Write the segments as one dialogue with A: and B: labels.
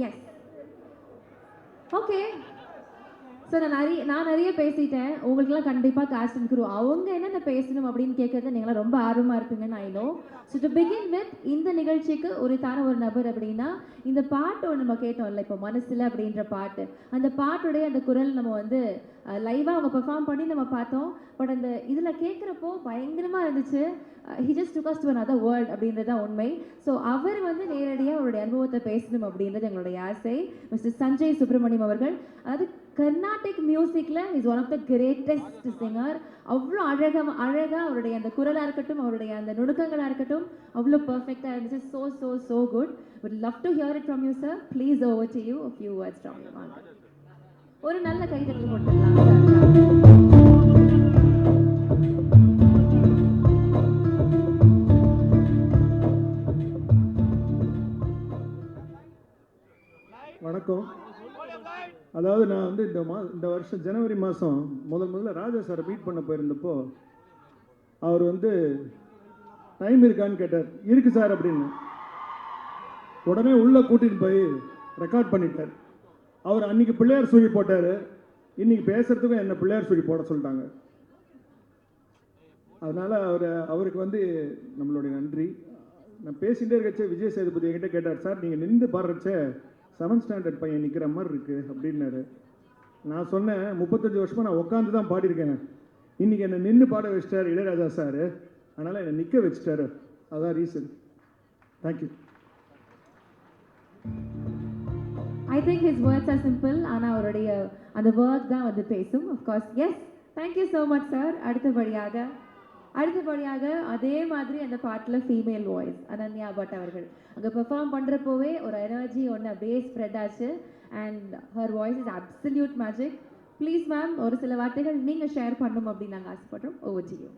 A: S. Okay. So நான் நிறைய பேசிட்டேன். உங்களுக்குலாம் கண்டிப்பாக காஸ்ட் அண்ட் க்ரூ அவங்க என்னென்ன பேசணும் அப்படின்னு கேட்கறது நீங்களாம் ரொம்ப ஆர்வமாக இருப்பீங்கன்னு I know. So to begin with இந்த நிகழ்ச்சிக்கு உரித்தான ஒரு நபர் அப்படின்னா இந்த பாட்டு ஒன்று நம்ம கேட்டோம்ல இப்போ மனசில் அப்படின்ற பாட்டு, அந்த பாட்டுடைய அந்த குரல் நம்ம வந்து லைவாக அவங்க பெர்ஃபார்ம் பண்ணி நம்ம பார்த்தோம். பட் அந்த இதில் கேட்குறப்போ பயங்கரமாக இருந்துச்சு. He just took us to another world அப்படின்றது தான் உண்மை. ஸோ அவர் வந்து நேரடியாக அவருடைய அனுபவத்தை பேசணும் அப்படின்றது எங்களுடைய ஆசை. மிஸ்டர் சஞ்சய் சுப்ரமணியம் அவர்கள், அது கர்நாடிக் மியூசிக்கில் is one of the greatest singer. அவ்வளோ அழகாக அவருடைய அந்த குரலாக இருக்கட்டும், அவருடைய அந்த நுணுக்கங்களாக இருக்கட்டும், அவ்வளோ பர்ஃபெக்டாக இருந்துச்சு. So so so good. would love to hear it from you sir. Please over to you, a few words from you. வாங்க, ஒரு நல்ல கைதட்டல் கொடுத்துடலாம் சார்.
B: வணக்கம். அதாவது நான் வந்து இந்த வருஷம் ஜனவரி மாதம் முதல்ல ராஜா சாரை மீட் பண்ண போயிருந்தப்போ அவர் வந்து டைம் இருக்கான்னு கேட்டார். இருக்கு சார் அப்படின்னு. உடனே உள்ளே கூட்டிகிட்டு போய் ரெக்கார்ட் பண்ணிட்டார். அவர் அன்றைக்கி பிள்ளையார் சுழி போட்டார். இன்றைக்கி பேசுகிறதுக்கும் என்ன பிள்ளையார் சுழி போட சொல்லிட்டாங்க. அதனால் அவருக்கு வந்து நம்மளுடைய நன்றி. நான் பேசிகிட்டே இருக்கச்சே விஜய் சேதுபதி என்கிட்ட கேட்டார், சார் நீங்கள் நின்று பாடுறச்சே 7th ஸ்டாண்டர்ட் பையன் நிற்கிற மாதிரி இருக்குது அப்படின்னாரு. நான் சொன்னேன், 35 வருஷமாக நான் உட்காந்து தான் பாடியிருக்கேன். இன்றைக்கி என்னை நின்று பாட வச்சிட்டார் இளையராஜா சார். அதனால் என்னை நிற்க வச்சிட்டாரு. அதுதான் reason. Thank you.
A: I think his words are simple. ஆனால் அவருடைய அந்த வேர்ட் தான் வந்து பேசும். Of course S. Thank you so much sir. அடுத்தபடியாக அதே மாதிரி அந்த பாட்டில் ஃபீமேல் வாய்ஸ் அனன்யா பட் அவர்கள் அங்கே பெர்ஃபார்ம் பண்ணுறப்போவே ஒரு எனர்ஜி ஒன்று அப்படியே ஸ்ப்ரெட் ஆச்சு. And her voice is absolute magic. Please ma'am, ஒரு சில வார்த்தைகள் நீங்கள் ஷேர் பண்ணணும் அப்படின்னு நாங்கள் ஆசைப்படுறோம். Over to you.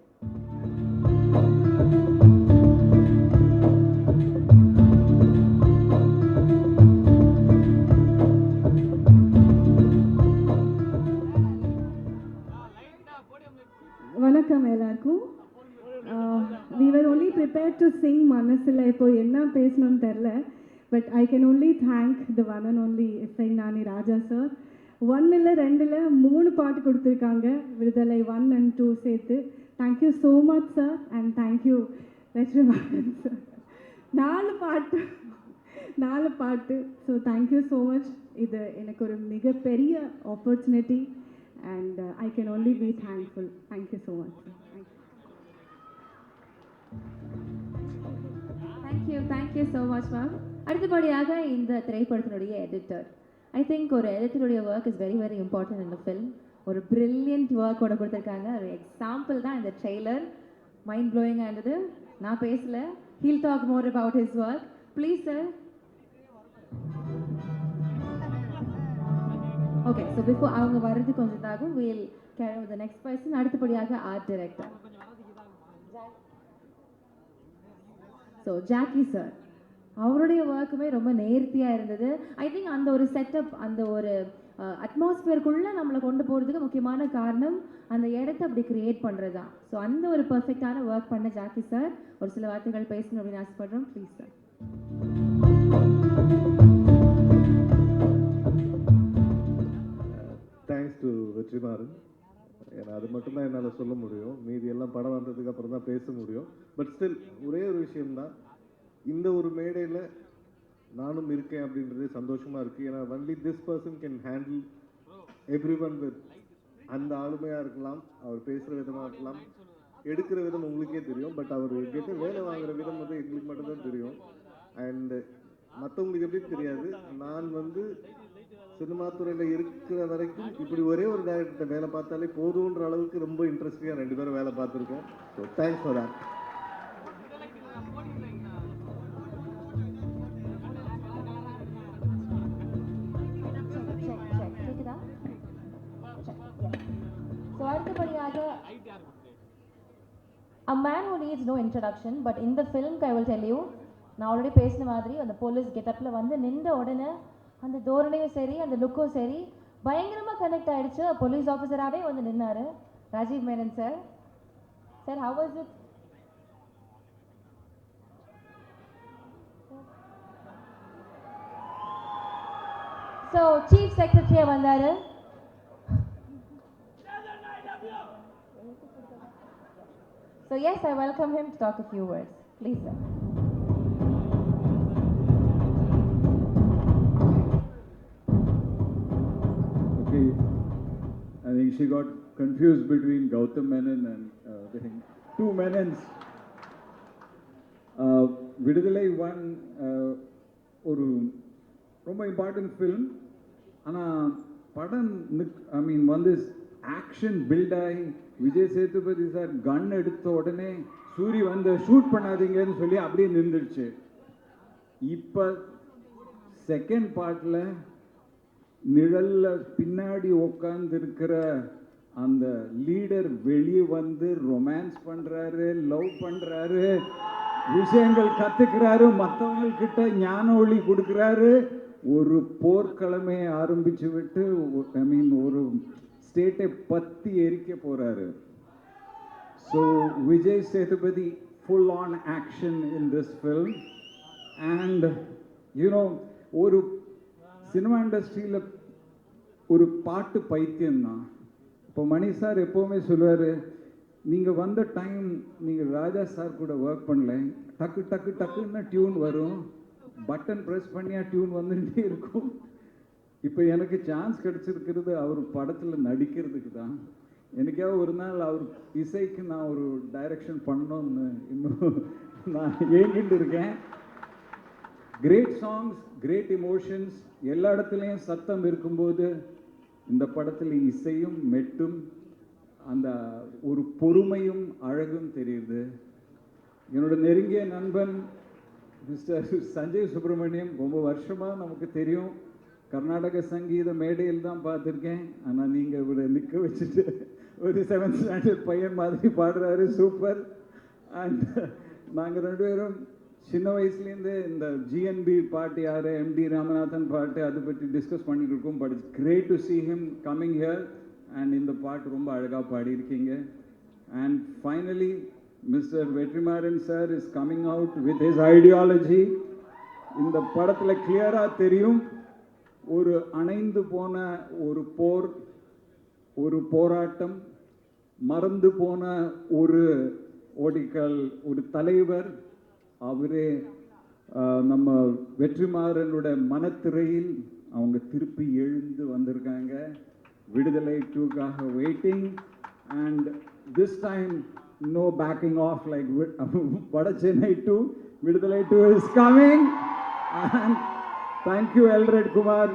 C: வணக்கம் எல்லாருக்கும். we were only prepared to sing மனசில். இப்போ என்ன பேசணும்னு தெரில. But I can only thank the one and only இசைஞானி ராஜா சார். 1 இல்லை 2 இல்லை 3 பாட்டு கொடுத்துருக்காங்க, விடுதலை 1 and 2 சேர்த்து. Thank you so much sir. And thank you Vetrimaaran sir. 4 பாட்டு. So thank you so much. இது எனக்கு ஒரு மிகப்பெரிய opportunity. And I can only be thankful. Thank you so much.
A: Thank you so much ma'am. அடுத்தபடியாக இந்த திரைப்படத்தினுடைய எடிட்டர். ஐ திங்க் ஒரு எடிட்டருடைய work is very very important in the film. ஒரு பிரில்லியன்ட் ஒர்க் ஒன்று கொடுத்துருக்காங்க. ஒரு எக்ஸாம்பிள் தான் இந்த ட்ரெய்லர். மைண்ட் ப்ளோயிங்காக இருந்தது. நான் பேசல. He'll talk more about his work. Please sir. Okay, so before அவங்க வர்றது கொஞ்சம் தாகும். We'll carry with the next person. அடுத்தபடியாக art director. So Jacki sir, அவருடைய ஒர்க்குமே ரொம்ப நேர்த்தியாக இருந்தது. ஐ திங்க் அந்த ஒரு செட்டப், அந்த ஒரு அட்மாஸ்பியருக்குள்ளே நம்மளை கொண்டு போகிறதுக்கு முக்கியமான காரணம் அந்த இடத்த அப்படி கிரியேட் பண்ணுறது தான். ஸோ அந்த ஒரு பர்ஃபெக்டான ஒர்க் பண்ண ஜாக்கி சார் ஒரு சில வார்த்தைகள் பேசணும் அப்படின்னு ஆசைப்படுறோம். Please sir.
D: Thanks to Vetrimaaran. ஏன்னா அது மட்டும்தான் என்னால் சொல்ல முடியும். மீதி எல்லாம் படம் வந்ததுக்கு அப்புறம் தான் பேச முடியும். பட் ஸ்டில் ஒரே ஒரு விஷயம்தான், இந்த ஒரு மேடையில் நானும் இருக்கேன் அப்படின்றது சந்தோஷமாக இருக்குது. ஏன்னா only this person can handle every one with அந்த ஆளுமையாக இருக்கலாம், அவர் பேசுகிற விதமாக இருக்கலாம், எடுக்கிற விதம் உங்களுக்கே தெரியும். பட் அவர் கிட்ட வேலை வாங்குகிற விதம் வந்து எங்களுக்கு மட்டும்தான் தெரியும். அண்டு மற்றவங்களுக்கு எப்படி தெரியாது. நான் வந்து சினிமா துறையில் இருக்கிற வரைக்கும் இப்படி ஒரே ஒரு டைரக்டர்கிட்ட வேலை பார்த்தாலே போதுன்ற அளவுக்கு ரொம்ப இன்ட்ரெஸ்டிங்காக 2 பேரும் வேலை பார்த்துருக்கோம். So thanks for that.
A: So அடுத்தபடியாக a man who needs no introduction, but in the film I will tell you, நான் ஆல்ரெடி பேசின மாதிரி அந்த போலீஸ் கெட்டப்பில் வந்து நின்ற உடனே அந்த தோரணையும் சரி அந்த லுக்கும் சரி பயங்கரமாக கனெக்ட் ஆகிடுச்சு. போலீஸ் ஆஃபீஸராகவே வந்து நின்னார் Rajiv Menon sir. Sir, how was it? So chief செக்ரட்டரியா வந்தாரு. So yes, I welcome him to talk a few words. Please, sir.
E: Okay, I think she got confused between Gautam Menon and the thing. Two Menons. விடுதலை one ஒரு ரொம்ப important film. ஆனால் படம் ஐ மீன் வந்து action build ஆகி Vijay Sethupathi sir கன் எடுத்த உடனே சூரி வந்து ஷூட் பண்ணாதீங்கன்னு சொல்லி அப்படியே நின்றுடுச்சு. இப்போ செகண்ட் பார்ட்டில் நிழல்ல பின்னாடி உட்கார்ந்து இருக்கிற அந்த லீடர் வெளியே வந்து ரொமான்ஸ் பண்றாரு, லவ் பண்றாரு, விஷயங்கள் கத்துக்கிறாரு, மற்றவங்கக்கிட்ட ஞான ஒளி கொடுக்குறாரு. ஒரு போர்க்களமே ஆரம்பிச்சு விட்டு ஐ மீன் ஒரு ஸ்டேட்டை பத்தி எரிக்க போறாரு. So Vijay Sethupathi full on action in this film. And you know ஒரு சினிமா இண்டஸ்ட்ரியில் ஒரு பாட்டு பைத்தியம்தான். இப்போ மணி சார் எப்போவுமே சொல்லுவார், நீங்கள் வந்த டைம் நீங்கள் ராஜா சார் கூட ஒர்க் பண்ணல, டக்கு டக்கு டக்குன்னு டியூன் வரும், பட்டன் ப்ரெஸ் பண்ணியா டியூன் வந்துகிட்டே இருக்கும். இப்போ எனக்கு சான்ஸ் கிடச்சிருக்கிறது அவர் படத்தில் நடிக்கிறதுக்கு தான். எனக்காவது ஒரு நாள் அவர் இசைக்கு நான் ஒரு டைரக்ஷன் பண்ணணும்னு இன்னும் நான் ஏங்கிட்டு இருக்கேன். கிரேட் சாங்ஸ், கிரேட் இமோஷன்ஸ், எல்லா இடத்துலையும் சத்தம் இருக்கும்போது இந்த படத்தில் இசையும் மெட்டும் அந்த ஒரு பொறுமையும் அழகும் தெரியுது. என்னோட நெருங்கிய நண்பன் மிஸ்டர் சஞ்சய் சுப்பிரமணியம் ரொம்ப வருஷமாக நமக்கு தெரியும். கர்நாடக சங்கீத மேடையில் தான் பார்த்துருக்கேன். ஆனால் நீங்கள் இவரை நிற்க வச்சுட்டு ஒரு 7th ஸ்டாண்டர்ட் பையன் மாதிரி பாடுறாரு, சூப்பர். அண்ட் நாங்கள் ரெண்டு பேரும் சின்ன வயசுலேருந்து இந்த ஜிஎன்பி பாட்டு யார், எம்டி ராமநாதன் பாட்டு அதை பற்றி டிஸ்கஸ் பண்ணிட்டு இருக்கோம். But it's great to see him coming here and இந்த பாட்டு ரொம்ப அழகாக பாடியிருக்கீங்க. And finally mister Vetrimaaran sir is coming out with his ideology. இந்த படத்தில் கிளியராக தெரியும் ஒரு அணைந்து போன ஒரு போர், ஒரு போராட்டம், மறந்து போன ஒரு ஓடிக்கல், ஒரு தலைவர், அவரே நம்ம வெற்றிமாறனோட மனத்திரையில் அவங்க திருப்பி எழுந்து வந்திருக்காங்க. விடுதலை 2க்காக waiting. And this time no backing off like Vada Chennai 2. Viduthalai 2 is coming. And thank you Elred Kumar,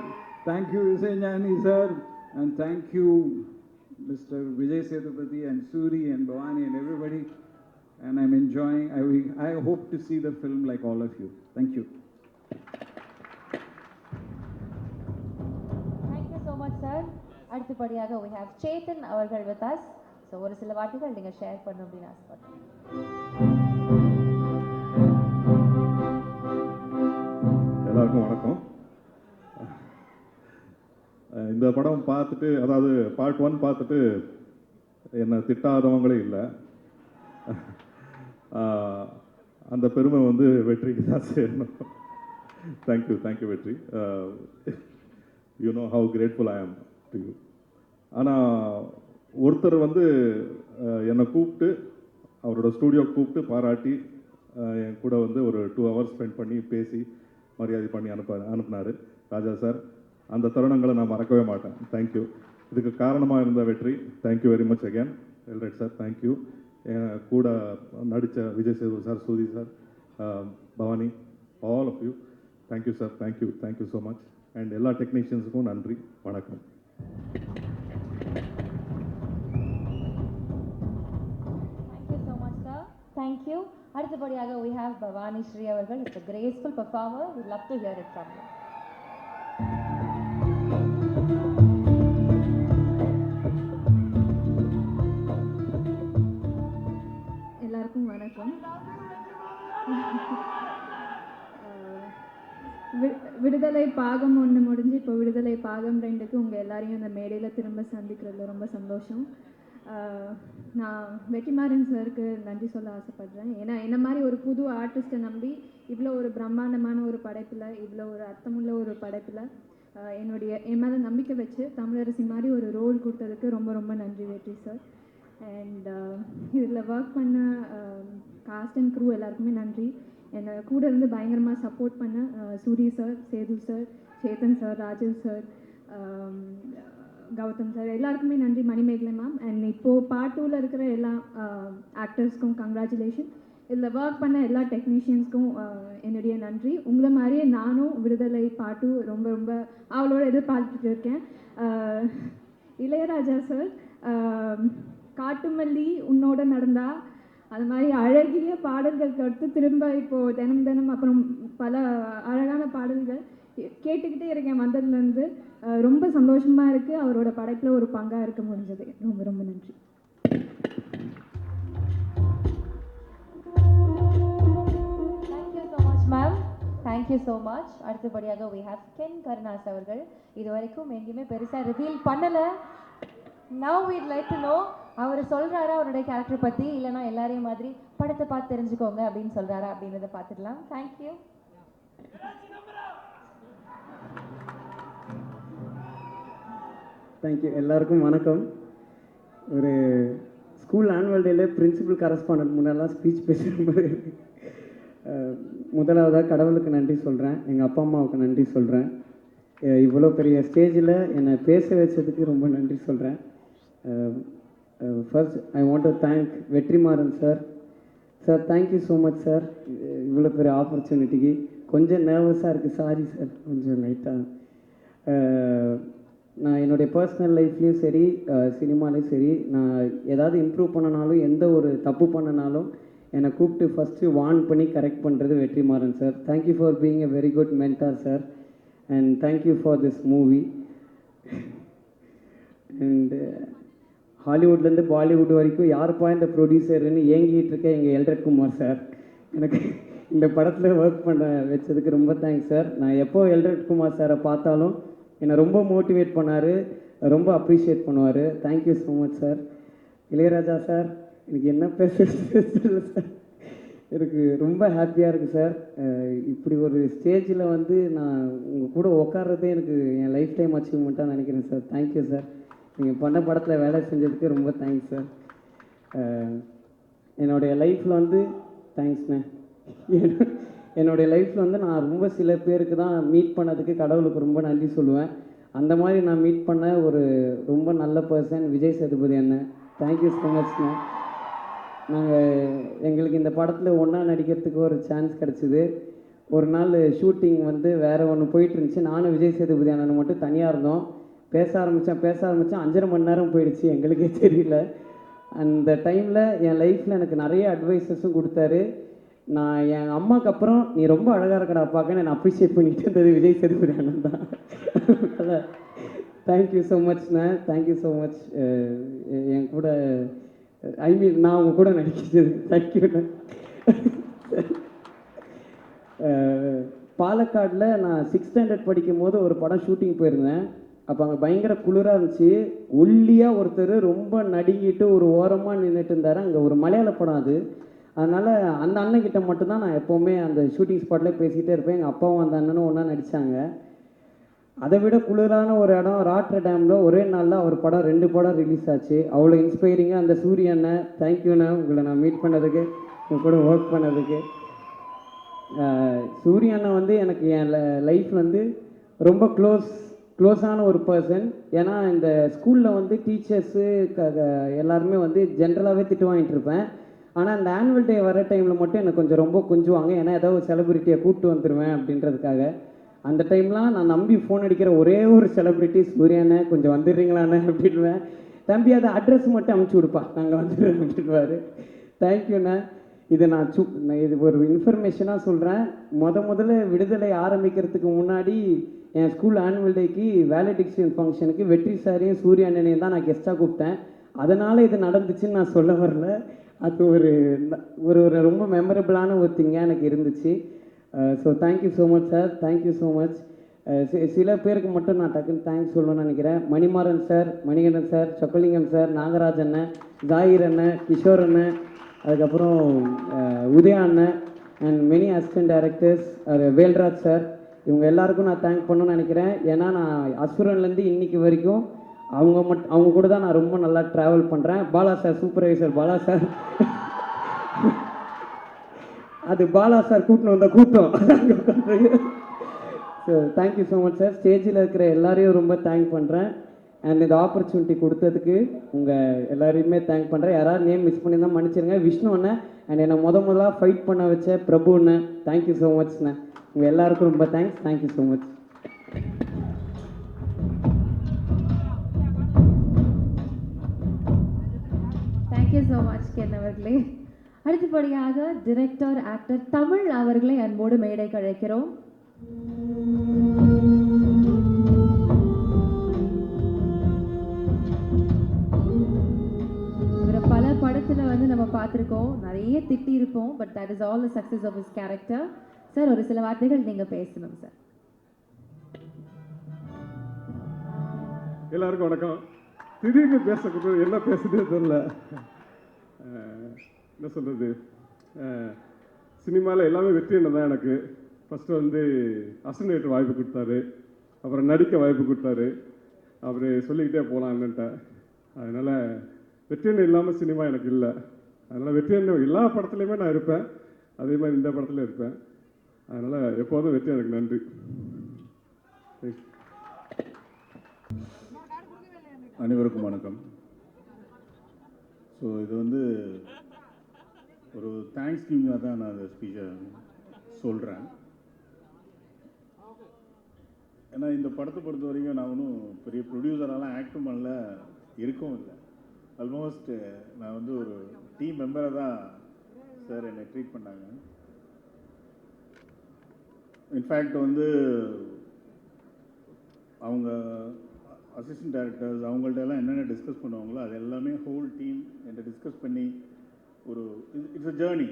E: thank you Isaignani sir, and thank you mister Vijay Sethupathi and Soori and Bhavani and everybody. And I'm enjoying. I hope to see the film like all of you. Thank you.
A: Thank you so much, sir. அடுத்தபடியாக we have Chetan அவர்கள் with us. So ஒரு சில வார்த்தைகள் நீங்க share பண்ணணும் அப்படின்னு ஆசைப்படுறேன்.
D: எல்லாருக்கும் வணக்கம். இந்த படம் பார்த்துட்டு, அதாவது பார்ட் 1 பார்த்துட்டு என்னை திட்டாதவங்களே இல்லை. அந்த பெருமை வந்து வெற்றிக்கு தான் சேரணும். தேங்க்யூ வெற்றி. You know how grateful I am to you. ஆனால் ஒருத்தர் வந்து என்னை கூப்பிட்டு, அவரோட ஸ்டூடியோ கூப்பிட்டு பாராட்டி என் கூட வந்து ஒரு 2 hours ஸ்பெண்ட் பண்ணி பேசி மரியாதை பண்ணி அனுப்புனார் ராஜா சார். அந்த தருணங்களை நான் மறக்கவே மாட்டேன். தேங்க்யூ. இதுக்கு காரணமாக இருந்த Vetri, thank you very much again. Elred sir, thank you. கூட நடித்த Vijay Sethupathi sir, Soori sir, Bhavani, all of you, thank you sir, thank you so much. And எல்லா டெக்னீஷியன்ஸுக்கும் நன்றி, வணக்கம்.
A: Thank you so much, sir. Thank you. அடுத்தபடியாக we have பவானி ஸ்ரீ அவர்கள். It's a graceful performer. We'd love to hear it from you.
C: எல்லாருக்கும் வணக்கம். விடுதலை பாகம் 1 முடிஞ்சு இப்போ விடுதலை பாகம் 2க்கு உங்கள் எல்லாரையும் இந்த மேடையில் திரும்ப சந்திக்கிறதுல ரொம்ப சந்தோஷம். நான் வெற்றிமாறன் சாருக்கு நன்றி சொல்ல ஆசைப்படுறேன். ஏன்னா என்ன மாதிரி ஒரு புது ஆர்டிஸ்ட்டை நம்பி இவ்வளோ ஒரு பிரம்மாண்டமான ஒரு படைப்பில், இவ்வளோ ஒரு அர்த்தமுள்ள ஒரு படைப்பில் என் மேலே நம்பிக்கை வச்சு தமிழரசி மாதிரி ஒரு ரோல் கொடுத்ததுக்கு ரொம்ப ரொம்ப நன்றி வெற்றி சார். அண்ட் இதில் ஒர்க் பண்ண காஸ்ட் அண்ட் க்ரூ எல்லாருக்குமே நன்றி. என்னை கூட இருந்து பயங்கரமாக சப்போர்ட் பண்ண Soori sir, Sethu sir, Chetan sir, Rajesh sir, Gautham sir எல்லாருக்குமே நன்றி, மணிமேகலை மேம். அண்ட் இப்போது பார்ட் 2ல் இருக்கிற எல்லா ஆக்டர்ஸ்க்கும் கங்க்ராச்சுலேஷன். இதில் ஒர்க் பண்ண எல்லா டெக்னீஷியன்ஸ்க்கும் என்னுடைய நன்றி. உங்களை மாதிரியே நானும் விடுதலை பார்ட் 2 ரொம்ப ரொம்ப அவளோட எதிர்பார்த்துட்டு இருக்கேன். இளையராஜா சார் காட்டுமல்லி உன்னோட நடந்தா அது மாதிரி அழகிய பாடல்களுக்கு அடுத்து திரும்ப இப்போது தினம் தினம் அப்புறம் பல அழகான பாடல்கள் கேட்டுக்கிட்டே இருக்கேன் வந்ததுலேருந்து. ரொம்ப சந்தோஷமாக இருக்குது அவரோட படைப்பில் ஒரு பங்காக இருக்க முடிஞ்சது. ரொம்ப ரொம்ப நன்றி.
A: Ma'am thank you so much. அடுத்தபடியாக we have கென் கருணாஸ் அவர்கள். இது வரைக்கும் எங்கேயுமே பெருசாக ரிவீல் பண்ணலை. now we'd like to know அவர் சொல்கிறாரா அவருடைய கேரக்டர் பற்றி, இல்லைனா எல்லாரையும் மாதிரி படத்தை பார்த்து தெரிஞ்சுக்கோங்க அப்படின்னு சொல்கிறாரா அப்படின்றத பார்த்துடலாம். தேங்க்யூ.
F: தேங்க்யூ. எல்லாருக்கும் வணக்கம். ஒரு ஸ்கூல் ஆனுவல் டேல பிரின்சிபல் கரஸ்பாண்டன்ட் முன்னெல்லாம் ஸ்பீச் பேசுகிற மாதிரி முதலாவதாக கடவுளுக்கு நன்றி சொல்கிறேன், எங்கள் அப்பா அம்மாவுக்கு நன்றி சொல்கிறேன். இவ்வளோ பெரிய ஸ்டேஜில் என்னை பேச வச்சதுக்கு ரொம்ப நன்றி சொல்கிறேன். First I want to thank Vetrimaaran sir. Sir thank you so much sir, இவ்வளோ பெரிய ஆப்பர்ச்சுனிட்டிக்கு. கொஞ்சம் நர்வஸாக இருக்குது, சாரி சார், கொஞ்சம் லைட்டாக. நான் என்னுடைய பர்சனல் லைஃப்லேயும் சரி சினிமாலேயும் சரி நான் ஏதாவது இம்ப்ரூவ் பண்ணனாலும் எந்த ஒரு தப்பு பண்ணனாலும் என்னை கூப்பிட்டு ஃபஸ்ட்டு வார்ன் பண்ணி கரெக்ட் பண்ணுறது Vetrimaaran sir. Thank you for being a very good mentor sir. And thank you for this movie. And ஹாலிவுட்லேருந்து பாலிவுட் வரைக்கும் யாருப்பா இந்த ப்ரொடியூசர்னு ஏங்கிட்டு இருக்க எங்கள் எல்ரட் குமார் சார். எனக்கு இந்த படத்தில் ஒர்க் பண்ண வச்சதுக்கு ரொம்ப தேங்க்ஸ் சார். நான் எப்போ எல்ரட் குமார் சாரை பார்த்தாலும் என்னை ரொம்ப மோட்டிவேட் பண்ணார், ரொம்ப அப்ரிஷியேட் பண்ணுவார். Thank you so much sir. Ilaiyaraaja sir, எனக்கு என்ன பேசுறது சார், எனக்கு ரொம்ப ஹாப்பியாக இருக்குது சார். இப்படி ஒரு ஸ்டேஜில் வந்து நான் உங்கள் கூட உட்கார்றதே எனக்கு என் லைஃப் டைம் அச்சீவ்மெண்ட்டாக நினைக்கிறேன் சார். Thank you sir. நீங்கள் பண்ண படத்தில் வேலை செஞ்சதுக்கு ரொம்ப தேங்க்ஸ் சார். என்னுடைய லைஃப்பில் வந்து தேங்க்ஸ்ண்ணே. என்னுடைய லைஃப்பில் வந்து நான் ரொம்ப சில பேருக்கு தான் மீட் பண்ணதுக்கு கடவுளுக்கு ரொம்ப நன்றி சொல்லுவேன். அந்த மாதிரி நான் மீட் பண்ண ஒரு ரொம்ப நல்ல பர்சன் விஜய் சேதுபதி அண்ணன். தேங்க்யூ ஸோ மச்ண்ணே. எங்களுக்கு இந்த படத்தில் ஒன்றா நடிக்கிறதுக்கு ஒரு சான்ஸ் கிடச்சிது. ஒரு நாள் ஷூட்டிங் வந்து வேறு ஒன்று போயிட்டு இருந்துச்சு. நானும் விஜய் சேதுபதி அண்ணன் மட்டும் தனியாக இருந்தோம். பேச ஆரம்பித்தேன் 5.5 மணி நேரம் போயிடுச்சு, எங்களுக்கே தெரியல. அந்த டைமில் என் லைஃப்பில் எனக்கு நிறைய அட்வைஸஸும் கொடுத்தாரு. நான் என் அம்மாவுக்கு அப்புறம் நீ ரொம்ப அழகாக இருக்கடா பார்க்க நான் அப்ரிஷியேட் பண்ணிட்டு இருந்தது விஜய் சேதுபதி அண்ணன் தான். அதான் தேங்க்யூ ஸோ மச்ண்ணே. Thank you so much. என் கூட நான் உங்கள் கூட நடிக்கிறது தேங்க்யூண்ணே. பாலக்காடில் நான் 6th ஸ்டாண்டர்ட் படிக்கும் போது ஒரு படம் ஷூட்டிங் போயிருந்தேன். அப்போ அங்கே பயங்கர குளிராக இருந்துச்சு. ஒல்லியாக ஒருத்தர் ரொம்ப நடுங்கிட்டு ஒரு ஓரமாக நின்றுட்டு இருந்தார். அங்கே ஒரு மலையாள படம் அது. அதனால் அந்த அண்ணன்கிட்ட மட்டும்தான் நான் எப்போவுமே அந்த ஷூட்டிங் ஸ்பாட்டில் பேசிகிட்டே இருப்பேன். எங்கள் அப்பாவும் அந்த அண்ணனும் ஒன்றா நடித்தாங்க. அதை விட குளிரான ஒரு இடம் ராட்ர டேமில் ஒரே நாளில் அவர் படம் 2 படம் ரிலீஸ் ஆச்சு. அவ்வளோ இன்ஸ்பைரிங்காக அந்த சூரிய அண்ணன். தேங்க்யூண்ணே உங்களை நான் மீட் பண்ணதுக்கு, உங்கள் கூட ஒர்க் பண்ணதுக்கு. சூரிய அண்ணன் வந்து எனக்கு என் லைஃப் வந்து ரொம்ப க்ளோஸான ஒரு பர்சன். ஏன்னா இந்த ஸ்கூலில் வந்து டீச்சர்ஸு எல்லாருமே வந்து ஜென்ரலாகவே திட்டு வாங்கிட்டு இருப்பேன். ஆனால் அந்த ஆனுவல் டே வர டைமில் மட்டும் எனக்கு கொஞ்சம் ரொம்ப கொஞ்சுவாங்க. ஏன்னா ஏதாவது ஒரு செலிப்ரிட்டியை கூப்பிட்டு வந்துடுவேன் அப்படின்றதுக்காக. அந்த டைம்லாம் நான் நம்பி ஃபோன் அடிக்கிற ஒரே ஒரு செலிப்ரிட்டி சூர்யாண்ணே, கொஞ்சம் வந்துடுறீங்களாண்ணே அப்படின்வேன். தம்பி அதை அட்ரஸ் மட்டும் அமுச்சு கொடுப்பா, நாங்கள் வந்துடுறோம் அப்படின்வாரு. தேங்க்யூண்ணே. இது நான் இது ஒரு இன்ஃபர்மேஷனாக சொல்கிறேன். முதல்ல விடுதலை ஆரம்பிக்கிறதுக்கு முன்னாடி என் ஸ்கூல் ஆனுவல் டேக்கு வேலடிக்ஷன் ஃபங்க்ஷனுக்கு வெற்றி சாரையும் சூரிய அண்ணனையும் தான் நான் கெஸ்ட்டாக கூப்பிட்டேன். அதனால் இது நடந்துச்சுன்னு நான் சொல்ல வரல. அது ஒரு ஒரு ரொம்ப மெமரபிளான ஒரு திங்காக எனக்கு இருந்துச்சு. So thank you so much sir. Thank you so much. சில பேருக்கு மட்டும் நான் டக்குன்னு தேங்க்ஸ் சொல்லணும்னு நினைக்கிறேன். Manimaran sir, Manikandan sir, Chokkalingam sir, Nagaraj அண்ணன், ஜாகிர் அண்ணன், கிஷோர் அண்ணன், அதுக்கப்புறம் உதயா அண்ணன் and many assistant directors, Velraj sir, இவங்க எல்லாருக்கும் நான் தேங்க் பண்ணணும்னு நினைக்கிறேன். ஏன்னா நான் அசுரன்லேருந்து இன்னைக்கு வரைக்கும் அவங்க கூட தான் நான் ரொம்ப நல்லா ட்ராவல் பண்ணுறேன். Bala sir, supervisor Bala sir, அது பாலா சார் கூட்டின்னு வந்த கூட்டம். So thank you so much sir. ஸ்டேஜில் இருக்கிற எல்லாரையும் ரொம்ப தேங்க் பண்ணுறேன். அண்ட் இந்த ஆப்பர்ச்சுனிட்டி கொடுத்ததுக்கு உங்கள் எல்லாரையுமே தேங்க் பண்ணுறேன். யாராவது நேம் மிஸ் பண்ணி தான் மன்னிச்சிருங்க. விஷ்ணு அண்ணன் அண்ட் என்னை முதல்ல ஃபைட் பண்ண வச்ச பிரபு அண்ணன், தேங்க்யூ ஸோ மச்ண்ணே. உங்கள் எல்லாருக்கும் ரொம்ப thanks. Thank you so much.
A: Thank you so much Ken அவர்களே. அடுத்தபடியாக டிரெக்டர் ஆக்டர் தமிழ் அவர்களை அன்போடு மேடைக்கு அழைக்கிறோம். இவரை பல படத்துல வந்து நம்ம பார்த்துருக்கோம், நிறைய திட்டி இருப்போம். But that is all the success of his character. Sir, ஒரு சில வார்த்தைகள் நீங்க பேசணும் சார்.
B: எல்லாருக்கும் வணக்கம். திடீர்னு பேசக்கூடாது, என்ன பேசுறதே தெரியல. என்ன சொல்கிறது, சினிமாவில் எல்லாமே வெற்றி என்ன தான். எனக்கு ஃபஸ்ட்டு வந்து அசனேட்டர் வாய்ப்பு கொடுத்தாரு, அப்புறம் நடிக்க வாய்ப்பு கொடுத்தாரு. அவர் சொல்லிக்கிட்டே போகலாம் என்னன்ட்ட. அதனால் வெற்றியன் இல்லாமல் சினிமா எனக்கு இல்லை. அதனால் வெற்றியன் எல்லா படத்துலையுமே நான் இருப்பேன், அதே மாதிரி இந்த படத்தில் இருப்பேன். அதனால் எப்போதும் வெற்றி எனக்கு நன்றி.
G: அனைவருக்கும் வணக்கம். ஸோ இது வந்து ஒரு தேங்க்ஸ் கிவிங்காக தான் நான் அந்த ஸ்பீச்சை சொல்கிறேன். ஏன்னா இந்த படத்தை பொறுத்த வரைக்கும் நான் ஒன்றும் பெரிய ப்ரொடியூசரெல்லாம் ஆக்டும் பண்ணல, இருக்கவும் இல்லை. ஆல்மோஸ்ட் நான் வந்து ஒரு டீம் மெம்பரை தான் சார் என்னை ட்ரீட் பண்ணாங்க. இன்ஃபேக்ட் வந்து அவங்க அசிஸ்டன்ட் டைரக்டர்ஸ் அவங்கள்ட்ட எல்லாம் என்னென்ன டிஸ்கஸ் பண்ணுவாங்களோ அது எல்லாமே ஹோல் டீம் என்கிட்ட டிஸ்கஸ் பண்ணி ஒரு இட்ஸ் அ ஜேர்னி.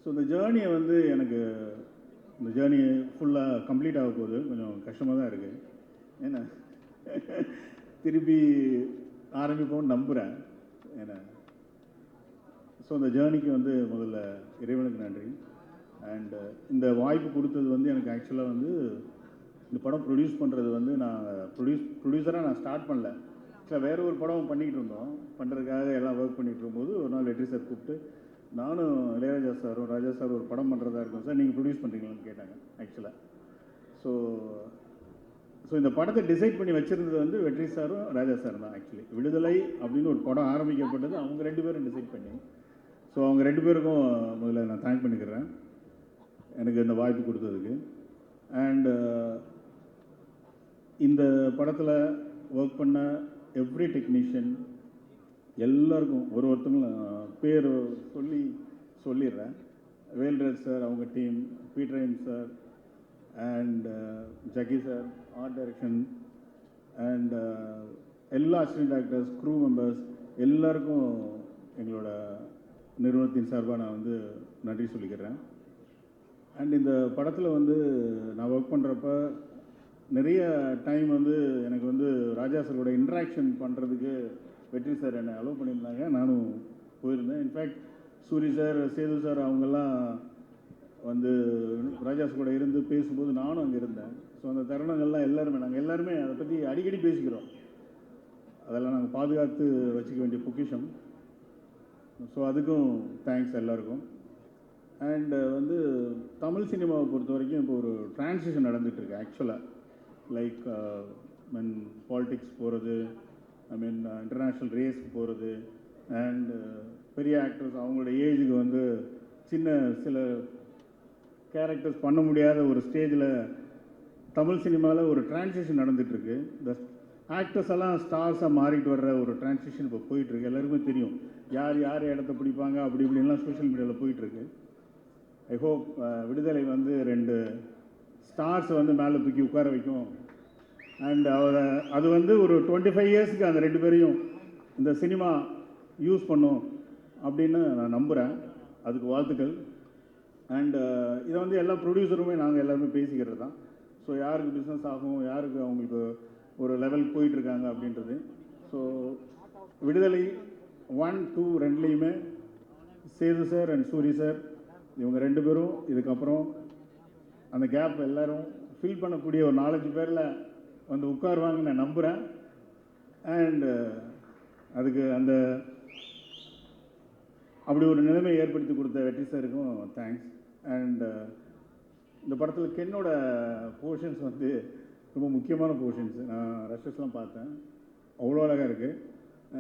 G: ஸோ இந்த ஜேர்னியை வந்து எனக்கு இந்த ஜேர்னி ஃபுல்லாக கம்ப்ளீட் ஆக போகுது. கொஞ்சம் கஷ்டமாக தான் இருக்குது. ஏன்னா திருப்பி ஆரம்பிப்போம்னு நம்புகிறேன். ஏன்னா ஸோ இந்த ஜேர்னிக்கு வந்து முதல்ல இறைவனுக்கு நன்றி. அண்டு இந்த வாய்ப்பு கொடுத்தது வந்து எனக்கு ஆக்சுவலாக வந்து இந்த படம் ப்ரொடியூஸ் பண்ணுறது வந்து நான் ப்ரொடியூசராக நான் ஸ்டார்ட் பண்ணல. ஆக்சுவலாக வேறு ஒரு படம் பண்ணிக்கிட்டு இருந்தோம். பண்ணுறதுக்காக எல்லாம் ஒர்க் பண்ணிகிட்டு இருக்கும்போது ஒரு நாள் வெற்றி சார் கூப்பிட்டு, நானும் இளையராஜா சாரும் ராஜா சார் ஒரு படம் பண்ணுறதா இருக்கும் சார், நீங்கள் ப்ரொடியூஸ் பண்ணுறீங்களான்னு கேட்டாங்க ஆக்சுவலாக. ஸோ இந்த படத்தை டிசைட் பண்ணி வச்சுருந்தது வந்து வெற்றி சாரும் ராஜா சார் தான். ஆக்சுவலி விடுதலை அப்படின்னு ஒரு படம் ஆரம்பிக்கப்பட்டது அவங்க 2 பேரும் டிசைட் பண்ணி. ஸோ அவங்க 2 பேருக்கும் முதல்ல நான் தேங்க் பண்ணிக்கிறேன் எனக்கு இந்த வாய்ப்பு கொடுத்ததுக்கு. அண்டு இந்த படத்தில் ஒர்க் பண்ண எவ்ரி டெக்னீஷியன் எல்லாருக்கும் ஒருத்தங்களும் பேர் சொல்லிடுறேன். வேல்ராஜ் சார், அவங்க team, Peter Hein sir and Jacki sir, art direction and எல்லா அசிஸ்டன்ட் டைரக்டர்ஸ், க்ரூ மெம்பர்ஸ் எல்லாருக்கும் எங்களோட நிறுவனத்தின் சார்பாக நான் வந்து நன்றி சொல்லிக்கிறேன். அண்ட் இந்த படத்தில் வந்து நான் ஒர்க் பண்ணுறப்ப நிறைய டைம் வந்து எனக்கு வந்து ராஜா சாரோட இன்ட்ராக்ஷன் பண்ணுறதுக்கு வெற்றி சார் என்னை அலோவ் பண்ணியிருந்தாங்க. நானும் போயிருந்தேன். In fact Soori sir, Sethu sir அவங்கெல்லாம் வந்து ராஜா சார் கூட இருந்து பேசும்போது நானும் அங்கே இருந்தேன். ஸோ அந்த தருணங்கள்லாம் நாங்கள் எல்லாருமே அதை பற்றி அடிக்கடி பேசிக்கிறோம். அதெல்லாம் நாங்கள் பாதுகாத்து வச்சுக்க வேண்டிய பொக்கிஷம். ஸோ அதுக்கும் தேங்க்ஸ் எல்லாருக்கும். அண்டு வந்து தமிழ் சினிமாவை பொறுத்த வரைக்கும் இப்போ ஒரு டிரான்சிஷன் நடந்துகிட்ருக்கு. ஆக்சுவலாக லைக் மீன் பாலிட்டிக்ஸ் போகிறது, இன்டர்நேஷ்னல் ரேஸ்க்கு போகிறது, அண்டு பெரிய ஆக்டர்ஸ் அவங்களோட ஏஜுக்கு வந்து சில கேரக்டர்ஸ் பண்ண முடியாத ஒரு ஸ்டேஜில் தமிழ் சினிமாவில் ஒரு டிரான்சிஷன் நடந்துகிட்ருக்கு. இந்த ஆக்டர்ஸ் எல்லாம் ஸ்டார்ஸாக மாறிட்டு வர்ற ஒரு டிரான்சிஷன் இப்போ போயிட்டுருக்கு. எல்லாருக்குமே தெரியும் யார் இடத்த பிடிப்பாங்க அப்படி இப்படின்லாம் சோஷியல் மீடியாவில் போயிட்டுருக்கு. ஐ ஹோப் விடுதலை வந்து 2 ஸ்டார்ஸ் வந்து மேலே தூக்கி உட்கார வைக்கும். அண்ட் அது வந்து ஒரு 25 இயர்ஸ்க்கு அந்த 2 பேரையும் இந்த சினிமா யூஸ் பண்ணும் அப்படின்னு நான் நம்புகிறேன். அதுக்கு வாழ்த்துக்கள். அண்டு இதை வந்து எல்லா ப்ரொடியூசருமே நாங்கள் எல்லாருமே பேசிக்கிறது தான். ஸோ யாருக்கு பிஸ்னஸ் ஆகும், யாருக்கு அவங்களுக்கு ஒரு லெவல் போயிட்டுருக்காங்க அப்படின்றது. ஸோ விடுதலை 1, 2 2லேயுமே Sethu sir and Soori sir இவங்க 2 பேரும் இதுக்கப்புறம் அந்த கேப் எல்லோரும் ஃபில் பண்ணக்கூடிய ஒரு 4-5 பேரில் வந்து உட்காருவாங்கன்னு நான் நம்புகிறேன். அண்ட் அதுக்கு அந்த அப்படி ஒரு நிலைமையை ஏற்படுத்தி கொடுத்த வெற்றி சாருக்கும் தேங்க்ஸ். அண்ட் இந்த படத்தில் கென்னோட போர்ஷன்ஸ் வந்து ரொம்ப முக்கியமான போர்ஷன்ஸ். நான் ரஷஸ்லாம் பார்த்தேன், அவ்வளோ அழகாக இருக்குது.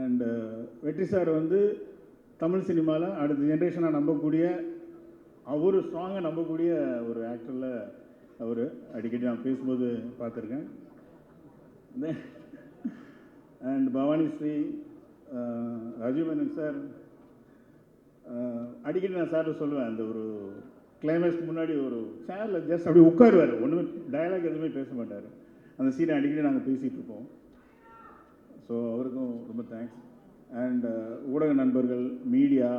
G: அண்டு வெற்றி சார் வந்து தமிழ் சினிமாவில் அடுத்த ஜென்ரேஷனாக நம்பக்கூடிய, அவர் ஸ்ட்ராங்காக நம்பக்கூடிய ஒரு ஆக்டரில் அவர் அடிக்கடி நான் பேசும்போது பார்த்துருக்கேன். அண்ட் பவானி ஸ்ரீ, ராஜீவ் மேனன் சார், அடிக்கடி நான் சார்ட்டு சொல்லுவேன், அந்த ஒரு கிளைமேக்ஸ்க்கு முன்னாடி ஒரு சேரில் ஜஸ்ட் அப்படி உட்காருவார், ஒன்றுமே டயலாக் எதுவுமே பேச மாட்டார். அந்த சீனை அடிக்கடி நாங்கள் பேசிகிட்டு இருப்போம். ஸோ அவருக்கும் ரொம்ப தேங்க்ஸ். அண்ட் ஊடக நண்பர்கள், மீடியா,